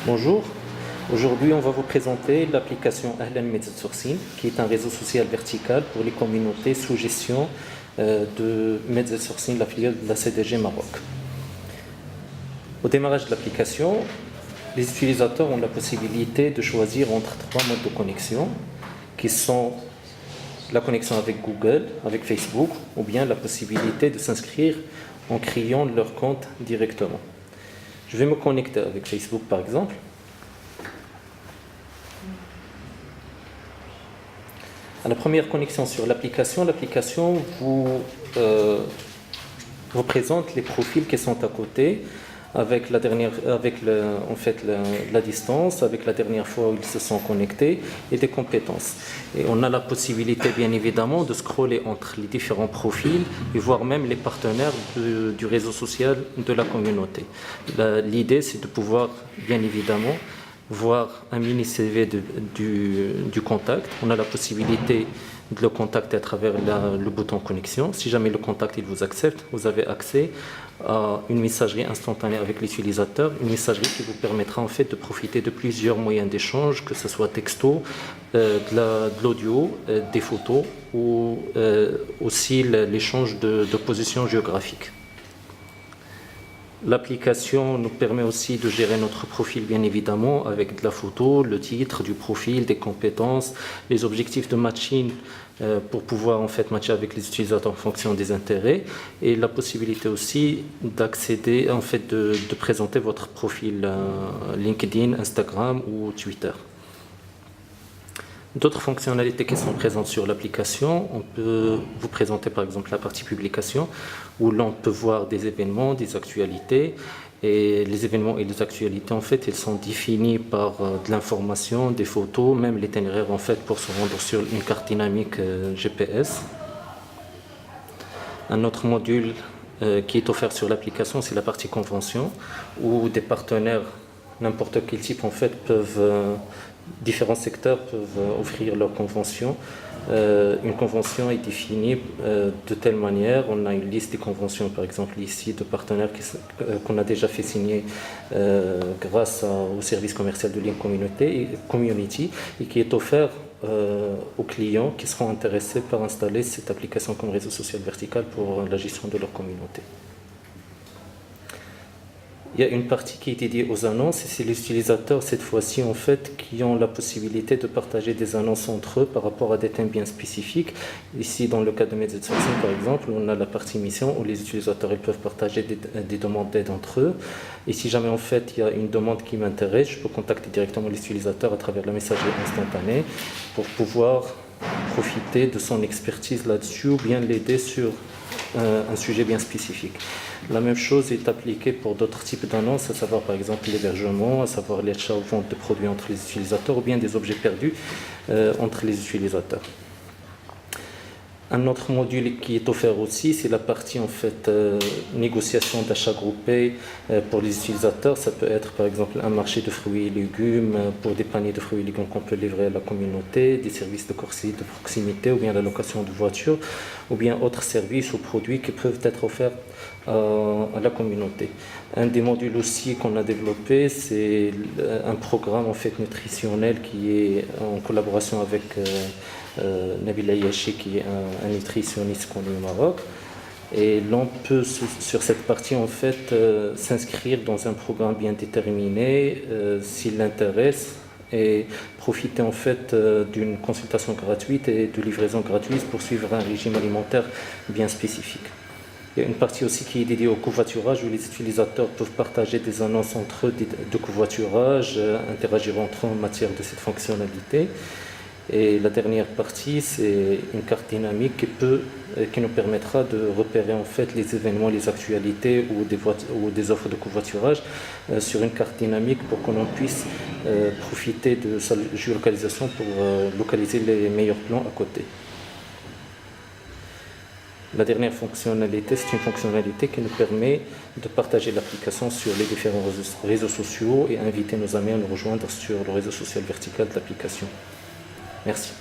Bonjour, aujourd'hui on va vous présenter l'application Ahlan Media Sourcing qui est un réseau social vertical pour les communautés sous gestion de Media Sourcing, la filiale de la CDG Maroc. Au démarrage de l'application, les utilisateurs ont la possibilité de choisir entre trois modes de connexion qui sont la connexion avec Google, avec Facebook ou bien la possibilité de s'inscrire en créant leur compte directement. Je vais me connecter avec Facebook par exemple. À la première connexion sur l'application vous présente les profils qui sont à côté avec la distance, avec la dernière fois où ils se sont connectés et des compétences. Et on a la possibilité bien évidemment de scroller entre les différents profils et voir même les partenaires du réseau social de la communauté. L'idée c'est de pouvoir bien évidemment voir un mini CV du contact. On a la possibilité de le contacter à travers le bouton connexion. Si jamais le contact il vous accepte, vous avez accès à une messagerie instantanée avec l'utilisateur, une messagerie qui vous permettra en fait de profiter de plusieurs moyens d'échange, que ce soit texto, de l'audio, des photos ou aussi l'échange de position géographique. L'application nous permet aussi de gérer notre profil bien évidemment avec de la photo, le titre du profil, des compétences, les objectifs de matching pour pouvoir en fait matcher avec les utilisateurs en fonction des intérêts et la possibilité aussi d'accéder en fait de présenter votre profil LinkedIn, Instagram ou Twitter. D'autres fonctionnalités qui sont présentes sur l'application, on peut vous présenter par exemple la partie publication où l'on peut voir des événements, des actualités et les événements et les actualités en fait ils sont définis par de l'information, des photos, même l'itinéraire en fait pour se rendre sur une carte dynamique GPS. Un autre module qui est offert sur l'application c'est la partie convention où des partenaires n'importe quel type en fait différents secteurs peuvent offrir leur convention. Une convention est définie de telle manière, on a une liste des conventions par exemple ici de partenaires qu'on a déjà fait signer grâce au service commercial de Link Community et qui est offert aux clients qui seront intéressés par installer cette application comme réseau social vertical pour la gestion de leur communauté. Il y a une partie qui est dédiée aux annonces et c'est les utilisateurs cette fois-ci en fait qui ont la possibilité de partager des annonces entre eux par rapport à des thèmes bien spécifiques. Ici dans le cas de Media Sourcing par exemple, on a la partie mission où les utilisateurs ils peuvent partager des demandes d'aide entre eux. Et si jamais en fait il y a une demande qui m'intéresse, je peux contacter directement l'utilisateur à travers la messagerie instantanée pour pouvoir profiter de son expertise là-dessus ou bien l'aider sur un sujet bien spécifique. La même chose est appliquée pour d'autres types d'annonces, à savoir par exemple l'hébergement, à savoir l'achat ou vente de produits entre les utilisateurs ou bien des objets perdus entre les utilisateurs. Un autre module qui est offert aussi, c'est la partie en fait négociation d'achat groupé pour les utilisateurs. Ça peut être par exemple un marché de fruits et légumes pour des paniers de fruits et légumes qu'on peut livrer à la communauté, des services de coursier de proximité ou bien la location de voitures ou bien autres services ou produits qui peuvent être offerts à la communauté. Un des modules aussi qu'on a développé, c'est un programme en fait nutritionnel qui est en collaboration avec Nabil Ayashi qui est un nutritionniste connu au Maroc et l'on peut sur cette partie en fait s'inscrire dans un programme bien déterminé s'il l'intéresse et profiter en fait d'une consultation gratuite et de livraison gratuite pour suivre un régime alimentaire bien spécifique. Il y a une partie aussi qui est dédiée au covoiturage où les utilisateurs peuvent partager des annonces entre eux de covoiturage, interagir entre eux en matière de cette fonctionnalité. Et la dernière partie, c'est une carte dynamique qui nous permettra de repérer en fait les événements, les actualités ou des offres de covoiturage sur une carte dynamique pour que l'on puisse profiter de sa géolocalisation pour localiser les meilleurs plans à côté. La dernière fonctionnalité, c'est une fonctionnalité qui nous permet de partager l'application sur les différents réseaux sociaux et inviter nos amis à nous rejoindre sur le réseau social vertical de l'application. Merci.